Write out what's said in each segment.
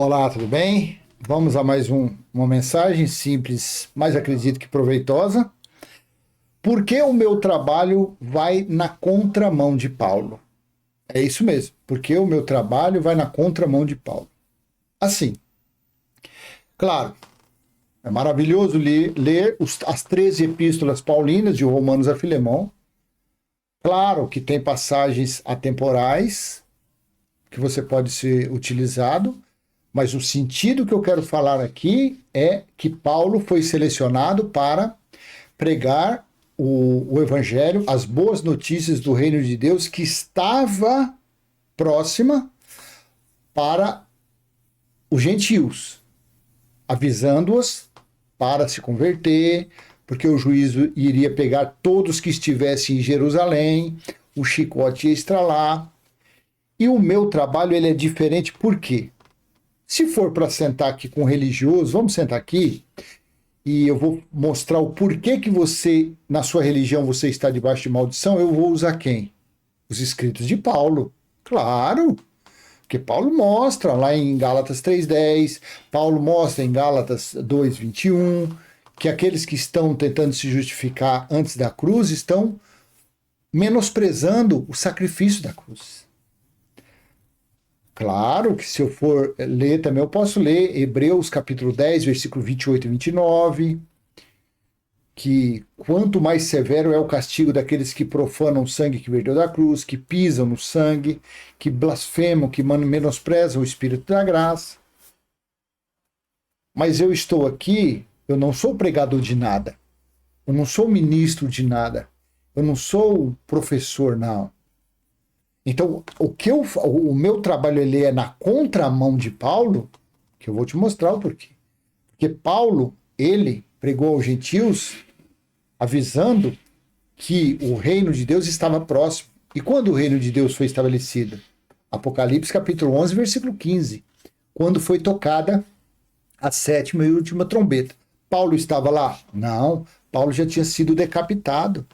Olá, tudo bem? Vamos a mais uma mensagem simples, mas acredito que proveitosa. Por que o meu trabalho vai na contramão de Paulo? É isso mesmo, porque o meu trabalho vai na contramão de Paulo. Assim, claro, é maravilhoso ler as 13 epístolas paulinas, de Romanos a Filemão. Claro que tem passagens atemporais que você pode ser utilizado, mas o sentido que eu quero falar aqui é que Paulo foi selecionado para pregar o Evangelho, as boas notícias do reino de Deus que estava próxima para os gentios, avisando-os para se converter, porque o juízo iria pegar todos que estivessem em Jerusalém, o chicote ia estralar. E o meu trabalho ele é diferente, por quê? Se for para sentar aqui com um religioso, vamos sentar aqui e eu vou mostrar o porquê que você, na sua religião, você está debaixo de maldição, eu vou usar quem? Os escritos de Paulo. Claro, porque Paulo mostra lá em Gálatas 3:10, Paulo mostra em Gálatas 2:21, que aqueles que estão tentando se justificar antes da cruz estão menosprezando o sacrifício da cruz. Claro que se eu for ler também, eu posso ler Hebreus capítulo 10, versículo 28 e 29, que quanto mais severo é o castigo daqueles que profanam o sangue que verteu da cruz, que pisam no sangue, que blasfemam, que menosprezam o Espírito da graça. Mas eu estou aqui, eu não sou pregador de nada, eu não sou ministro de nada, eu não sou professor, não. Então, o meu trabalho ele é na contramão de Paulo, que eu vou te mostrar o porquê. Porque Paulo, ele pregou aos gentios avisando que o reino de Deus estava próximo. E quando o reino de Deus foi estabelecido? Apocalipse capítulo 11, versículo 15. Quando foi tocada a sétima e última trombeta. Paulo estava lá? Não, Paulo já tinha sido decapitado.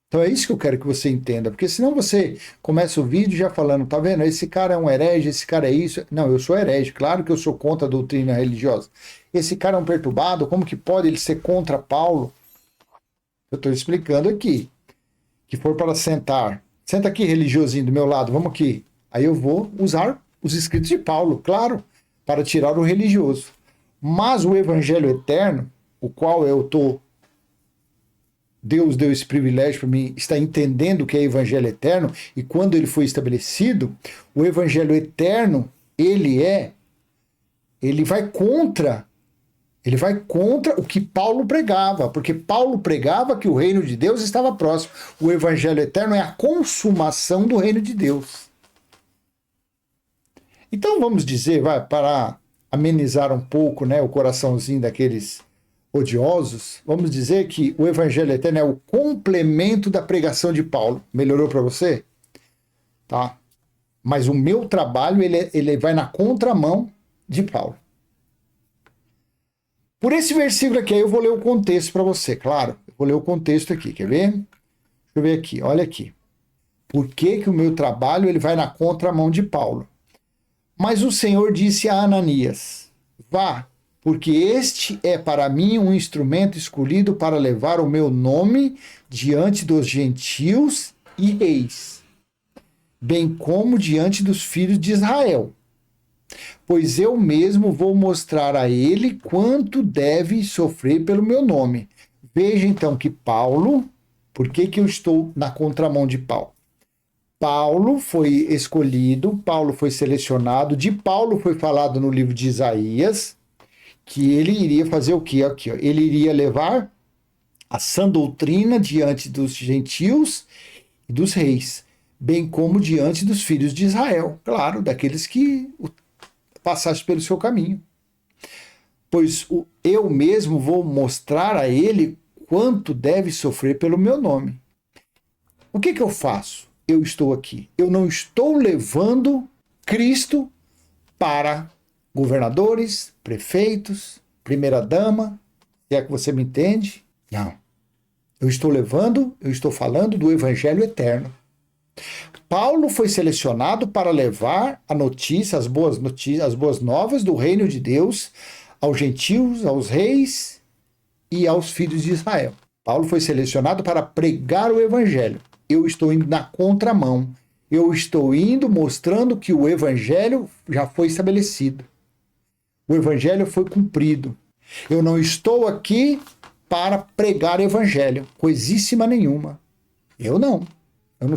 Então é isso que eu quero que você entenda, porque senão você começa o vídeo já falando, tá vendo? Esse cara é um herege, esse cara é isso. Não, eu sou herege, claro que eu sou contra a doutrina religiosa. Esse cara é um perturbado, como que pode ele ser contra Paulo? Eu estou explicando aqui. Que for para sentar, senta aqui religiosinho do meu lado, vamos aqui. Aí eu vou usar os escritos de Paulo, claro, para tirar o religioso. Mas o evangelho eterno, o qual eu estou Deus deu esse privilégio para mim, está entendendo o que é evangelho eterno, e quando ele foi estabelecido, o evangelho eterno, ele vai contra o que Paulo pregava, porque Paulo pregava que o reino de Deus estava próximo. O evangelho eterno é a consumação do reino de Deus. Então vamos dizer, para amenizar um pouco, né, o coraçãozinho daqueles odiosos, vamos dizer que o evangelho eterno é o complemento da pregação de Paulo. Melhorou para você? Tá? Mas o meu trabalho ele vai na contramão de Paulo. Por esse versículo aqui, eu vou ler o contexto para você, claro. Eu vou ler o contexto aqui, quer ver? Deixa eu ver aqui, olha aqui. Por que que o meu trabalho ele vai na contramão de Paulo? Mas o Senhor disse a Ananias, vá, porque este é para mim um instrumento escolhido para levar o meu nome diante dos gentios e reis, bem como diante dos filhos de Israel. Pois eu mesmo vou mostrar a ele quanto deve sofrer pelo meu nome. Veja então que Paulo, por que eu estou na contramão de Paulo? Paulo foi escolhido, Paulo foi selecionado, de Paulo foi falado no livro de Isaías, que ele iria fazer o quê? Aqui, ó. Ele iria levar a sã doutrina diante dos gentios e dos reis, bem como diante dos filhos de Israel, claro, daqueles que passassem pelo seu caminho. Pois eu mesmo vou mostrar a ele quanto deve sofrer pelo meu nome. O que eu faço? Eu estou aqui. Eu não estou levando Cristo para governadores, prefeitos, primeira-dama, se é que você me entende. Não. Eu estou falando do evangelho eterno. Paulo foi selecionado para levar a notícia, as boas novas do reino de Deus aos gentios, aos reis e aos filhos de Israel. Paulo foi selecionado para pregar o evangelho. Eu estou indo na contramão. Eu estou indo mostrando que o evangelho já foi estabelecido. O evangelho foi cumprido. Eu não estou aqui para pregar evangelho, coisíssima nenhuma. Eu não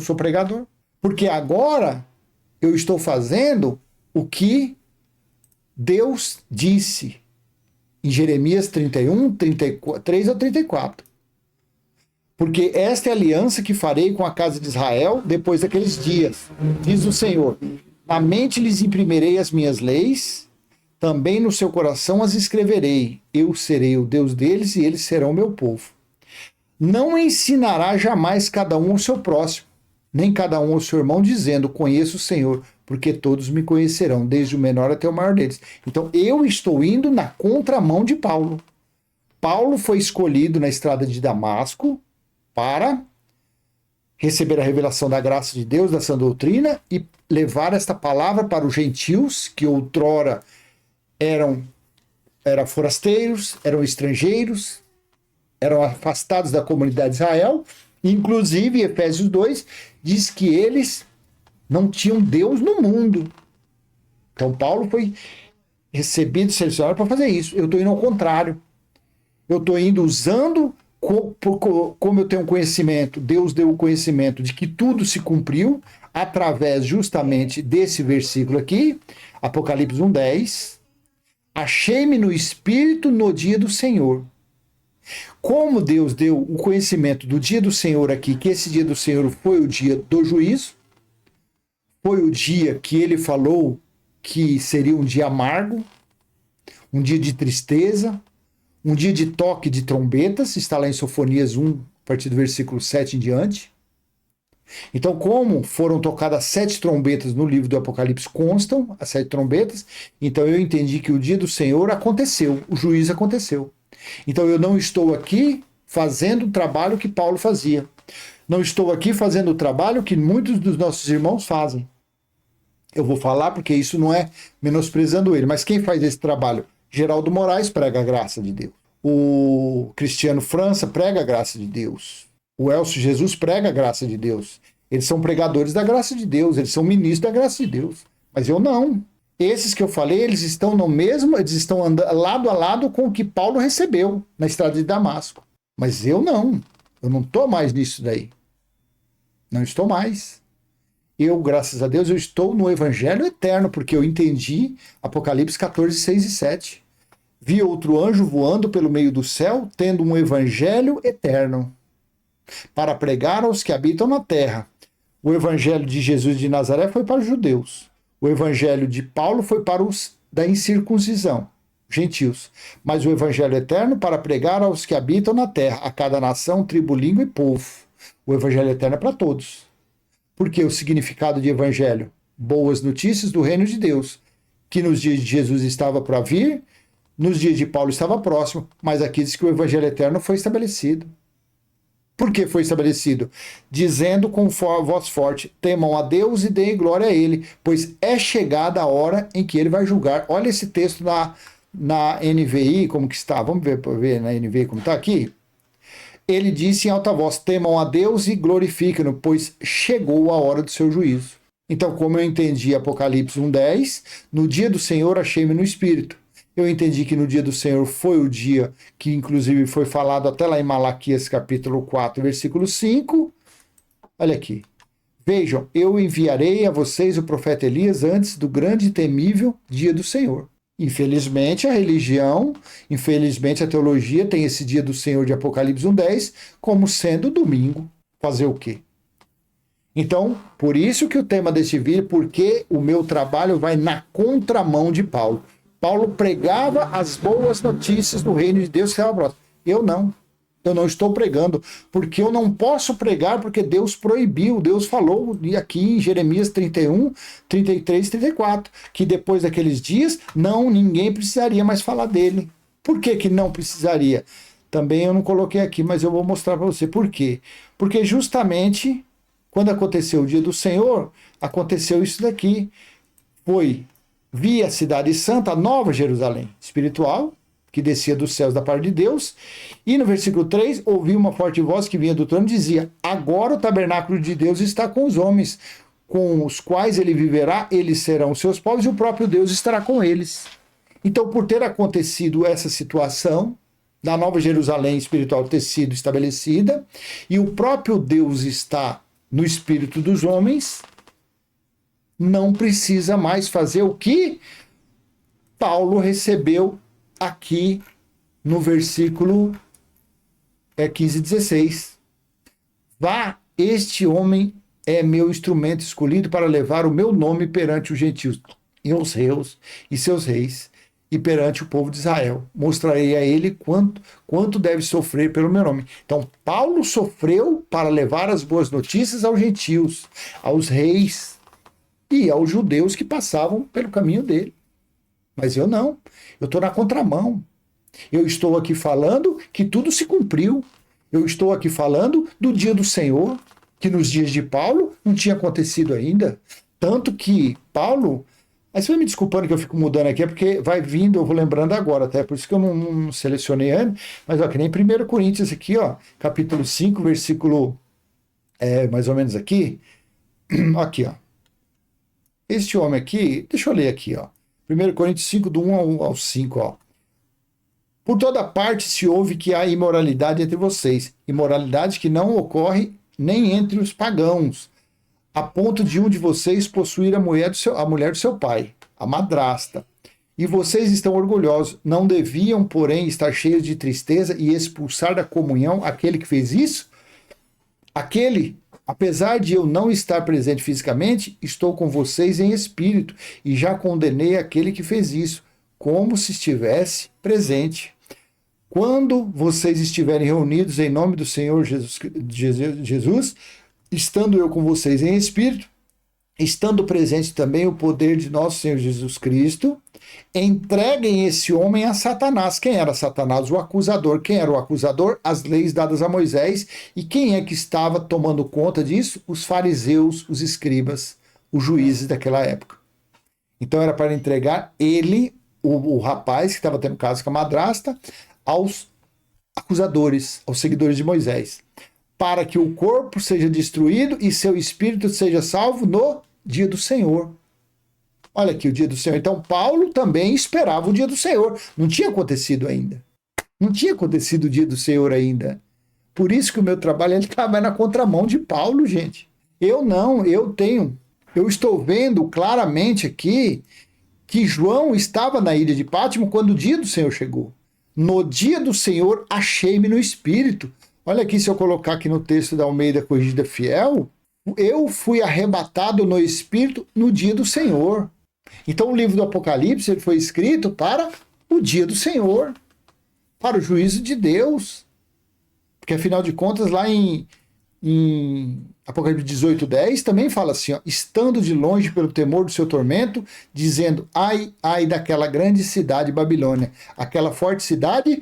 sou pregador. Porque agora eu estou fazendo o que Deus disse em Jeremias 31, 33 ou 34. Porque esta é a aliança que farei com a casa de Israel depois daqueles dias, diz o Senhor. Na mente lhes imprimirei as minhas leis, também no seu coração as escreverei. Eu serei o Deus deles e eles serão o meu povo. Não ensinará jamais cada um ao seu próximo, nem cada um ao seu irmão, dizendo, conheço o Senhor, porque todos me conhecerão, desde o menor até o maior deles. Então eu estou indo na contramão de Paulo. Paulo foi escolhido na estrada de Damasco para receber a revelação da graça de Deus, da sã doutrina, e levar esta palavra para os gentios, que outrora eram forasteiros, eram estrangeiros, eram afastados da comunidade de Israel. Inclusive, Efésios 2 diz que eles não tinham Deus no mundo. Então, Paulo foi recebido, selecionado para fazer isso. Eu estou indo ao contrário. Eu estou indo usando, como eu tenho conhecimento, Deus deu o conhecimento de que tudo se cumpriu através justamente desse versículo aqui, Apocalipse 1:10. Achei-me no Espírito no dia do Senhor. Como Deus deu o conhecimento do dia do Senhor aqui, que esse dia do Senhor foi o dia do juízo, foi o dia que ele falou que seria um dia amargo, um dia de tristeza, um dia de toque de trombetas, está lá em Sofonias 1, a partir do versículo 7 em diante. Então, como foram tocadas 7 trombetas no livro do Apocalipse, constam as 7 trombetas, então eu entendi que o dia do Senhor aconteceu, o juízo aconteceu. Então eu não estou aqui fazendo o trabalho que Paulo fazia. Não estou aqui fazendo o trabalho que muitos dos nossos irmãos fazem. Eu vou falar porque isso não é menosprezando ele, mas quem faz esse trabalho? Geraldo Moraes prega a graça de Deus. O Cristiano França prega a graça de Deus. O Elcio Jesus prega a graça de Deus. Eles são pregadores da graça de Deus, eles são ministros da graça de Deus. Mas eu não. Esses que eu falei, eles estão no mesmo, eles estão andando lado a lado com o que Paulo recebeu na estrada de Damasco. Mas eu não estou mais nisso daí. Não estou mais. Eu, graças a Deus, eu estou no evangelho eterno, porque eu entendi Apocalipse 14, 6 e 7. Vi outro anjo voando pelo meio do céu, tendo um evangelho eterno, para pregar aos que habitam na terra. O evangelho de Jesus de Nazaré foi para os judeus. O evangelho de Paulo foi para os da incircuncisão, gentios. Mas o evangelho eterno para pregar aos que habitam na terra, a cada nação, tribo, língua e povo. O evangelho eterno é para todos. Porque o significado de evangelho? Boas notícias do reino de Deus, que nos dias de Jesus estava para vir, nos dias de Paulo estava próximo, mas aqui diz que o evangelho eterno foi estabelecido. Por que foi estabelecido? Dizendo com voz forte, temam a Deus e deem glória a Ele, pois é chegada a hora em que Ele vai julgar. Olha esse texto na NVI, como que está. Vamos ver na NVI como está aqui. Ele disse em alta voz, temam a Deus e glorifiquem-no, pois chegou a hora do seu juízo. Então, como eu entendi Apocalipse 1:10, no dia do Senhor achei-me no Espírito. Eu entendi que no dia do Senhor foi o dia que inclusive foi falado até lá em Malaquias capítulo 4, versículo 5. Olha aqui. Vejam, eu enviarei a vocês o profeta Elias antes do grande e temível dia do Senhor. Infelizmente a religião, infelizmente a teologia tem esse dia do Senhor de Apocalipse 1:10 como sendo domingo. Fazer o quê? Então, por isso que o tema deste vídeo, porque o meu trabalho vai na contramão de Paulo. Paulo pregava as boas notícias do reino de Deus que estava próximo. Eu não estou pregando, porque eu não posso pregar porque Deus proibiu, Deus falou aqui em Jeremias 31, 33, 34, que depois daqueles dias, ninguém precisaria mais falar dele. Por que não precisaria? Também eu não coloquei aqui, mas eu vou mostrar para você por quê. Porque justamente Quando aconteceu o dia do Senhor, aconteceu isso daqui. Vi a cidade santa, a nova Jerusalém, espiritual, que descia dos céus da parte de Deus. E no versículo 3, ouvi uma forte voz que vinha do trono e dizia: agora o tabernáculo de Deus está com os homens, com os quais ele viverá, eles serão os seus povos e o próprio Deus estará com eles. Então, por ter acontecido essa situação, da nova Jerusalém espiritual ter sido estabelecida, e o próprio Deus está no espírito dos homens, não precisa mais fazer o que Paulo recebeu aqui no versículo 15 e 16. Vá, este homem é meu instrumento escolhido para levar o meu nome perante os gentios e os reus e seus reis, e perante o povo de Israel. Mostrarei a ele quanto deve sofrer pelo meu nome. Então, Paulo sofreu para levar as boas notícias aos gentios, aos reis e aos judeus que passavam pelo caminho dele. Mas eu não. Eu estou na contramão. Eu estou aqui falando que tudo se cumpriu. Eu estou aqui falando do dia do Senhor, que nos dias de Paulo não tinha acontecido ainda. Tanto que Paulo... Aí você vai me desculpando que eu fico mudando aqui, é porque vai vindo, eu vou lembrando agora, até por isso que eu não selecionei antes, mas ó, que nem 1 Coríntios aqui, ó, capítulo 5, versículo, mais ou menos aqui, ó. Este homem aqui, deixa eu ler aqui, ó, 1 Coríntios 5, do 1 ao 5, ó. Por toda parte se ouve que há imoralidade entre vocês, imoralidade que não ocorre nem entre os pagãos, a ponto de um de vocês possuir a mulher do seu pai, a madrasta. E vocês estão orgulhosos. Não deviam, porém, estar cheios de tristeza e expulsar da comunhão aquele que fez isso? Aquele, apesar de eu não estar presente fisicamente, estou com vocês em espírito e já condenei aquele que fez isso, como se estivesse presente. Quando vocês estiverem reunidos em nome do Senhor Jesus, estando eu com vocês em espírito, estando presente também o poder de nosso Senhor Jesus Cristo, entreguem esse homem a Satanás. Quem era Satanás? O acusador. Quem era o acusador? As leis dadas a Moisés. E quem é que estava tomando conta disso? Os fariseus, os escribas, os juízes daquela época. Então era para entregar ele, o rapaz que estava tendo caso com a madrasta, aos acusadores, aos seguidores de Moisés, para que o corpo seja destruído e seu espírito seja salvo no dia do Senhor. Olha aqui o dia do Senhor. Então, Paulo também esperava o dia do Senhor. Não tinha acontecido ainda. Não tinha acontecido o dia do Senhor ainda. Por isso que o meu trabalho vai na contramão de Paulo, gente. Eu não, eu estou vendo claramente aqui que João estava na ilha de Pátimo quando o dia do Senhor chegou. No dia do Senhor, achei-me no espírito. Olha aqui, se eu colocar aqui no texto da Almeida Corrigida Fiel, eu fui arrebatado no Espírito no dia do Senhor. Então o livro do Apocalipse ele foi escrito para o dia do Senhor, para o juízo de Deus. Porque afinal de contas, lá em Apocalipse 18:10 também fala assim, ó, estando de longe pelo temor do seu tormento, dizendo, ai, ai daquela grande cidade Babilônia, aquela forte cidade,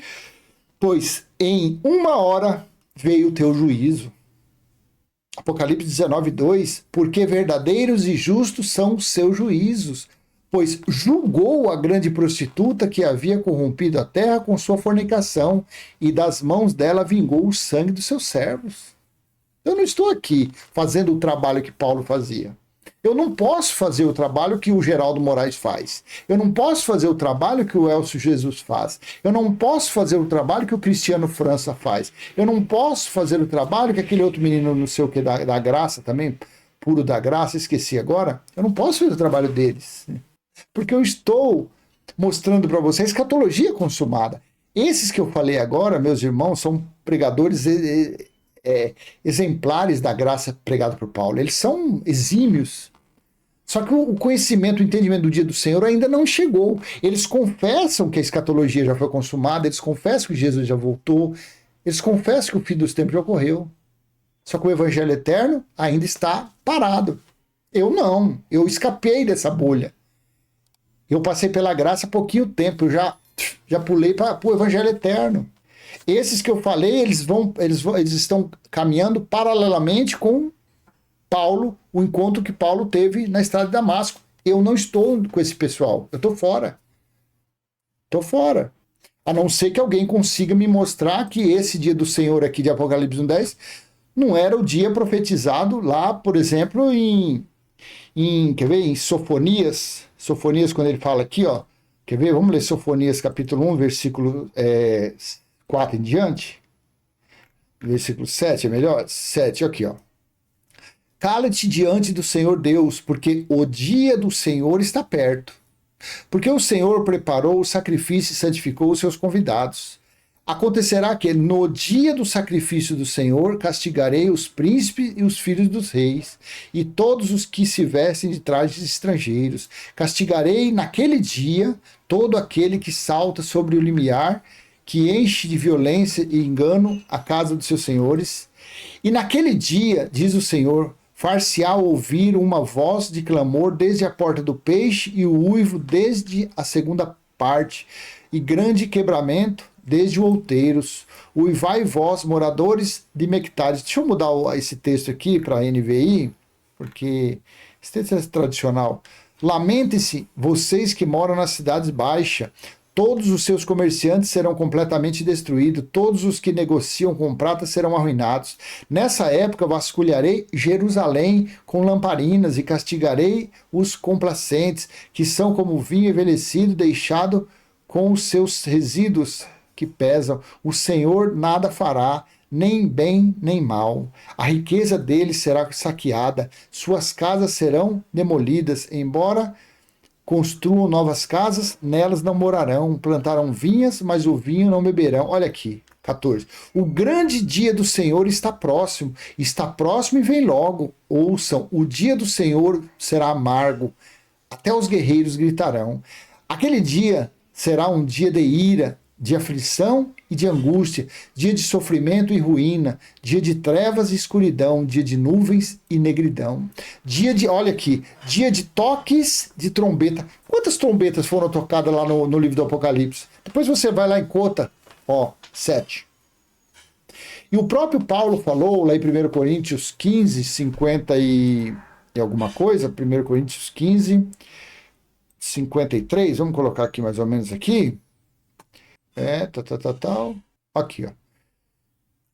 pois em uma hora veio o teu juízo. Apocalipse 19:2, porque verdadeiros e justos são os seus juízos, pois julgou a grande prostituta que havia corrompido a terra com sua fornicação, e das mãos dela vingou o sangue dos seus servos. Eu não estou aqui fazendo o trabalho que Paulo fazia. Eu não posso fazer o trabalho que o Geraldo Moraes faz. Eu não posso fazer o trabalho que o Elcio Jesus faz. Eu não posso fazer o trabalho que o Cristiano França faz. Eu não posso fazer o trabalho que aquele outro menino, não sei o que, da graça também, puro da graça, esqueci agora. Eu não posso fazer o trabalho deles. Porque eu estou mostrando para vocês escatologia consumada. Esses que eu falei agora, meus irmãos, são pregadores exemplares da graça pregada por Paulo. Eles são exímios. Só que o conhecimento, o entendimento do dia do Senhor ainda não chegou. Eles confessam que a escatologia já foi consumada, eles confessam que Jesus já voltou, eles confessam que o fim dos tempos já ocorreu. Só que o evangelho eterno ainda está parado. Eu não, eu escapei dessa bolha. Eu passei pela graça há pouquinho tempo, eu já pulei para o evangelho eterno. Esses que eu falei, eles estão caminhando paralelamente com Paulo, o encontro que Paulo teve na estrada de Damasco. Eu não estou com esse pessoal, eu estou fora. Estou fora. A não ser que alguém consiga me mostrar que esse dia do Senhor aqui de Apocalipse 1:10 não era o dia profetizado lá, por exemplo, quer ver, em Sofonias. Sofonias, quando ele fala aqui, ó, quer ver? Vamos ler Sofonias capítulo 1, versículo 4 em diante. Versículo 7 é melhor? 7, aqui, ó. Cala-te diante do Senhor Deus, porque o dia do Senhor está perto. Porque o Senhor preparou o sacrifício e santificou os seus convidados. Acontecerá que no dia do sacrifício do Senhor castigarei os príncipes e os filhos dos reis, e todos os que se vestem de trajes estrangeiros. Castigarei naquele dia todo aquele que salta sobre o limiar, que enche de violência e engano a casa dos seus senhores. E naquele dia, diz o Senhor, far-se-á ouvir uma voz de clamor desde a porta do peixe e o uivo desde a segunda parte, e grande quebramento desde o outeiros. Uivai vós, moradores de Mectares. Deixa eu mudar esse texto aqui para a NVI, porque esse texto é tradicional. Lamente-se, vocês que moram nas cidades baixas, todos os seus comerciantes serão completamente destruídos, todos os que negociam com prata serão arruinados. Nessa época vasculharei Jerusalém com lamparinas e castigarei os complacentes, que são como vinho envelhecido, deixado com os seus resíduos que pesam. O Senhor nada fará, nem bem nem mal. A riqueza deles será saqueada, suas casas serão demolidas, embora construam novas casas, nelas não morarão, plantarão vinhas, mas o vinho não beberão. Olha aqui, 14. O grande dia do Senhor está próximo e vem logo. Ouçam, o dia do Senhor será amargo, até os guerreiros gritarão. Aquele dia será um dia de ira, de aflição e de angústia, dia de sofrimento e ruína, dia de trevas e escuridão, dia de nuvens e negridão, olha aqui, dia de toques de trombeta. Quantas trombetas foram tocadas lá no livro do Apocalipse? Depois você vai lá em conta, 7. E o próprio Paulo falou lá em 1 Coríntios 15, 50 e alguma coisa, 1 Coríntios 15, 53, vamos colocar aqui mais ou menos aqui. Aqui, ó.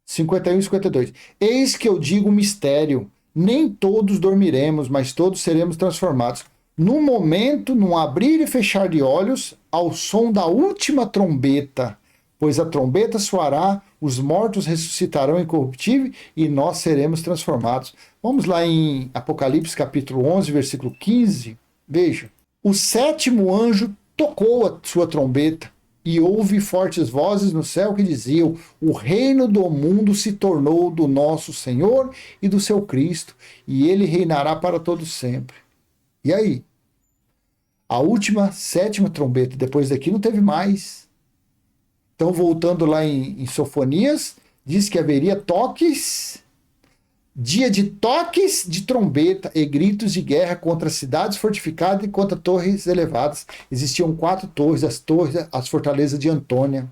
51 e 52. Eis que eu digo um mistério. Nem todos dormiremos, mas todos seremos transformados. No momento, num abrir e fechar de olhos, ao som da última trombeta. Pois a trombeta soará, os mortos ressuscitarão incorruptível e nós seremos transformados. Vamos lá em Apocalipse capítulo 11, versículo 15. Veja. O sétimo anjo tocou a sua trombeta. E houve fortes vozes no céu que diziam: o reino do mundo se tornou do nosso Senhor e do seu Cristo, e ele reinará para todo sempre. E aí? A última, sétima trombeta, depois daqui não teve mais. Então, voltando lá em Sofonias, diz que haveria toques, dia de toques de trombeta e gritos de guerra contra cidades fortificadas e contra torres elevadas. Existiam 4 torres, as fortalezas de Antônia.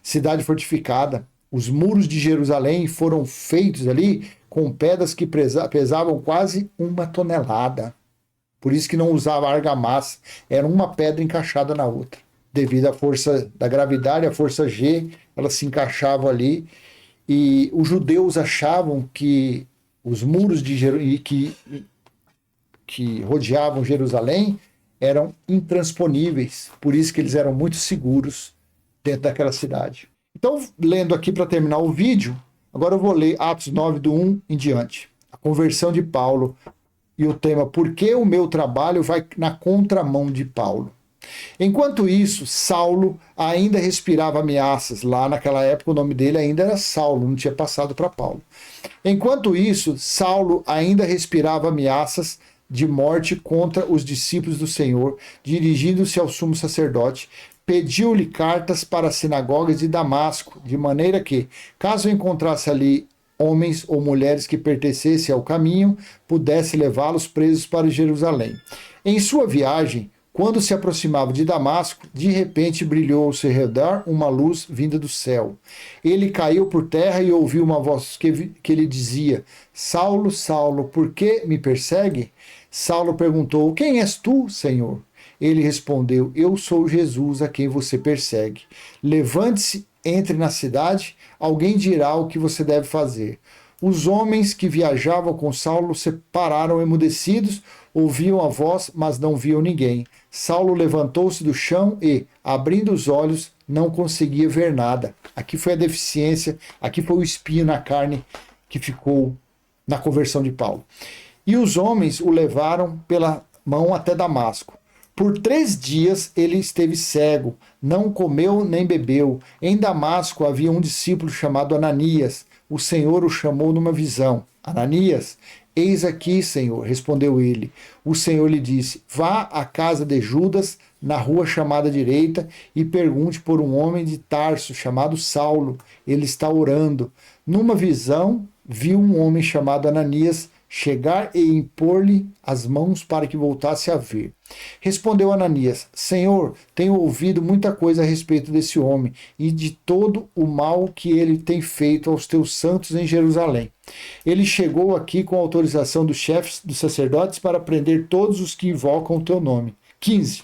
Cidade fortificada. Os muros de Jerusalém foram feitos ali com pedras que pesavam quase 1 tonelada. Por isso que não usava argamassa. Era uma pedra encaixada na outra. Devido à força da gravidade, a força G, elas se encaixavam ali. E os judeus achavam que os muros que rodeavam Jerusalém eram intransponíveis, por isso que eles eram muito seguros dentro daquela cidade. Então, lendo aqui para terminar o vídeo, agora eu vou ler Atos 9, do 1 em diante. A conversão de Paulo e o tema Por que o meu trabalho vai na contramão de Paulo? Enquanto isso, Saulo ainda respirava ameaças. Lá naquela época o nome dele ainda era Saulo, não tinha passado para Paulo. Enquanto isso, Saulo ainda respirava ameaças de morte contra os discípulos do Senhor. Dirigindo-se ao sumo sacerdote, pediu-lhe cartas para as sinagogas de Damasco, de maneira que, caso encontrasse ali homens ou mulheres que pertencessem ao caminho, pudesse levá-los presos para Jerusalém. Em sua viagem, Quando se aproximava de Damasco, de repente brilhou ao seu redor uma luz vinda do céu. Ele caiu por terra e ouviu uma voz que lhe dizia: Saulo, Saulo, por que me persegue? Saulo perguntou: Quem és tu, Senhor? Ele respondeu: Eu sou Jesus a quem você persegue. Levante-se, entre na cidade, alguém dirá o que você deve fazer. Os homens que viajavam com Saulo se pararam emudecidos, ouviam a voz, mas não viam ninguém. Saulo levantou-se do chão e, abrindo os olhos, não conseguia ver nada. Aqui foi a deficiência, aqui foi o espinho na carne que ficou na conversão de Paulo. E os homens o levaram pela mão até Damasco. Por 3 dias ele esteve cego, não comeu nem bebeu. Em Damasco havia um discípulo chamado Ananias. O Senhor o chamou numa visão. Ananias, eis aqui, Senhor, respondeu ele. O Senhor lhe disse: vá à casa de Judas, na rua chamada direita, e pergunte por um homem de Tarso chamado Saulo. Ele está orando. Numa visão, viu um homem chamado Ananias chegar e impor-lhe as mãos para que voltasse a ver. Respondeu Ananias: Senhor, tenho ouvido muita coisa a respeito desse homem e de todo o mal que ele tem feito aos teus santos em Jerusalém. Ele chegou aqui com autorização dos chefes dos sacerdotes para prender todos os que invocam o teu nome. 15.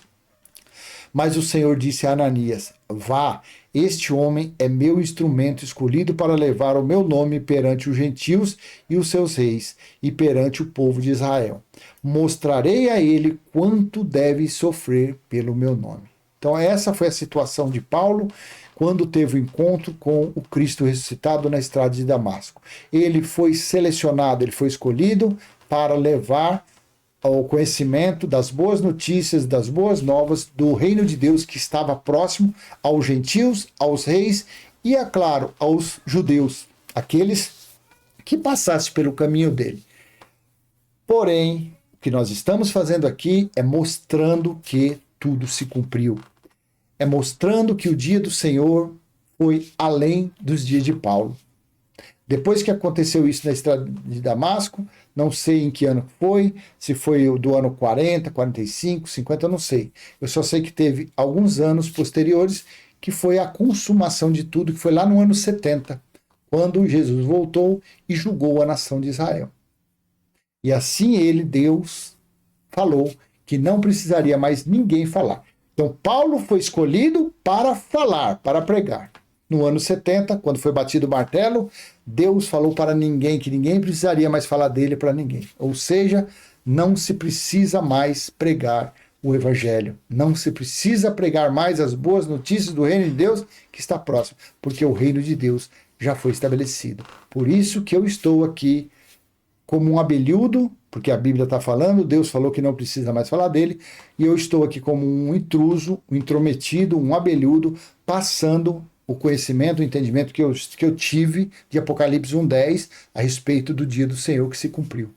Mas o Senhor disse a Ananias: vá, este homem é meu instrumento escolhido para levar o meu nome perante os gentios e os seus reis, e perante o povo de Israel. Mostrarei a ele quanto deve sofrer pelo meu nome. Então essa foi a situação de Paulo quando teve o encontro com o Cristo ressuscitado na estrada de Damasco. Ele foi selecionado, ele foi escolhido para levar ao conhecimento das boas notícias, das boas novas do reino de Deus que estava próximo aos gentios, aos reis e, é claro, aos judeus, aqueles que passassem pelo caminho dele. Porém, o que nós estamos fazendo aqui é mostrando que tudo se cumpriu. É mostrando que o dia do Senhor foi além dos dias de Paulo. Depois que aconteceu isso na estrada de Damasco, não sei em que ano foi, se foi do ano 40, 45, 50, eu não sei. Eu só sei que teve alguns anos posteriores que foi a consumação de tudo, que foi lá no ano 70, quando Jesus voltou e julgou a nação de Israel. E assim ele, Deus, falou que não precisaria mais ninguém falar. Então Paulo foi escolhido para falar, para pregar. No ano 70, quando foi batido o martelo, Deus falou para ninguém, que ninguém precisaria mais falar dele para ninguém. Ou seja, não se precisa mais pregar o evangelho. Não se precisa pregar mais as boas notícias do reino de Deus que está próximo, porque o reino de Deus já foi estabelecido. Por isso que eu estou aqui como um abelhudo, porque a Bíblia está falando, Deus falou que não precisa mais falar dele, e eu estou aqui como um intruso, um intrometido, um abelhudo, passando o conhecimento, o entendimento que eu tive de Apocalipse 1:10 a respeito do dia do Senhor que se cumpriu.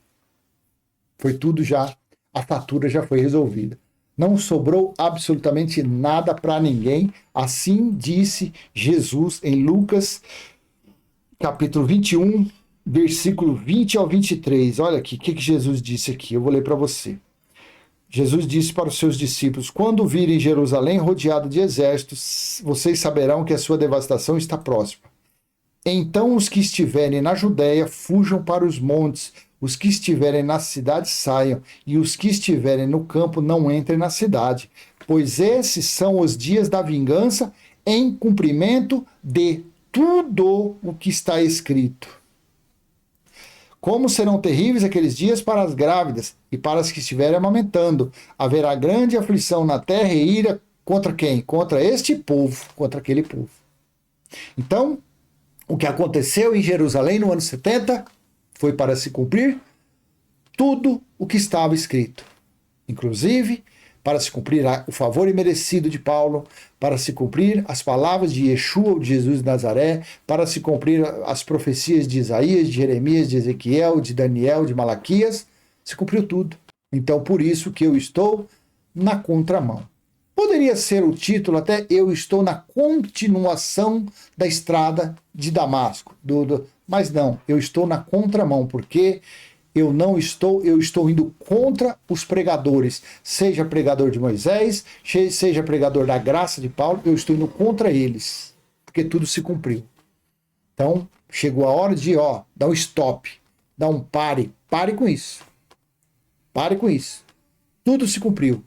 Foi tudo já, a fatura já foi resolvida. Não sobrou absolutamente nada para ninguém, assim disse Jesus em Lucas, capítulo 21, versículo 20 ao 23. Olha aqui, o que Jesus disse aqui, eu vou ler para você. Jesus disse para os seus discípulos: quando virem Jerusalém rodeada de exércitos, vocês saberão que a sua devastação está próxima. Então os que estiverem na Judéia fujam para os montes, os que estiverem na cidade saiam, e os que estiverem no campo não entrem na cidade, pois esses são os dias da vingança em cumprimento de tudo o que está escrito. Como serão terríveis aqueles dias para as grávidas e para as que estiverem amamentando. Haverá grande aflição na terra e ira contra quem? Contra este povo, contra aquele povo. Então, o que aconteceu em Jerusalém no ano 70 foi para se cumprir tudo o que estava escrito. Inclusive, para se cumprir o favor imerecido de Paulo, para se cumprir as palavras de Yeshua, ou de Jesus de Nazaré, para se cumprir as profecias de Isaías, de Jeremias, de Ezequiel, de Daniel, de Malaquias, se cumpriu tudo. Então, por isso que eu estou na contramão. Poderia ser o título até Eu estou na continuação da estrada de Damasco, mas não, eu estou na contramão, porque eu estou indo contra os pregadores, seja pregador de Moisés, seja pregador da graça de Paulo, eu estou indo contra eles, porque tudo se cumpriu. Então, chegou a hora de, dar um stop, dar um pare com isso. Pare com isso. Tudo se cumpriu.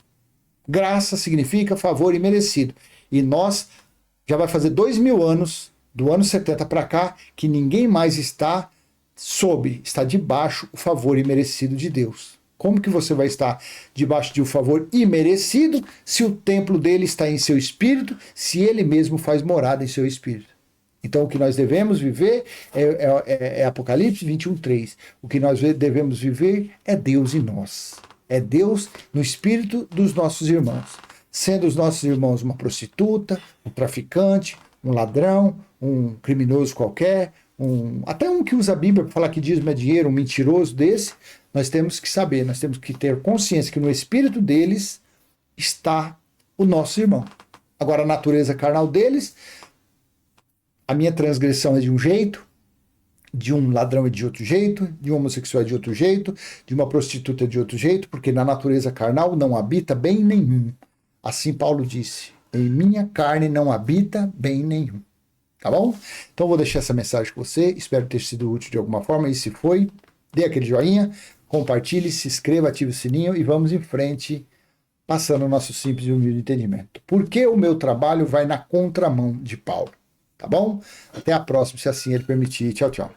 Graça significa favor imerecido. E nós, já vai fazer 2000 anos, do ano 70 para cá, que ninguém mais está debaixo o favor imerecido de Deus. Como que você vai estar debaixo de um favor imerecido se o templo dele está em seu espírito, se ele mesmo faz morada em seu espírito? Então, o que nós devemos viver é Apocalipse 21:3. O que nós devemos viver é Deus em nós. É Deus no espírito dos nossos irmãos. Sendo os nossos irmãos uma prostituta, um traficante, um ladrão, um criminoso qualquer, até um que usa a Bíblia para falar que dízimo é dinheiro, um mentiroso desse, nós temos que saber, nós temos que ter consciência que no espírito deles está o nosso irmão. Agora, a natureza carnal deles, a minha transgressão é de um jeito, de um ladrão é de outro jeito, de um homossexual é de outro jeito, de uma prostituta é de outro jeito, porque na natureza carnal não habita bem nenhum. Assim Paulo disse, em minha carne não habita bem nenhum. Tá bom? Então vou deixar essa mensagem com você, espero ter sido útil de alguma forma, e se foi, dê aquele joinha, compartilhe, se inscreva, ative o sininho e vamos em frente, passando o nosso simples e humilde entendimento. Por que o meu trabalho vai na contramão de Paulo? Tá bom? Até a próxima, se assim ele permitir. Tchau, tchau.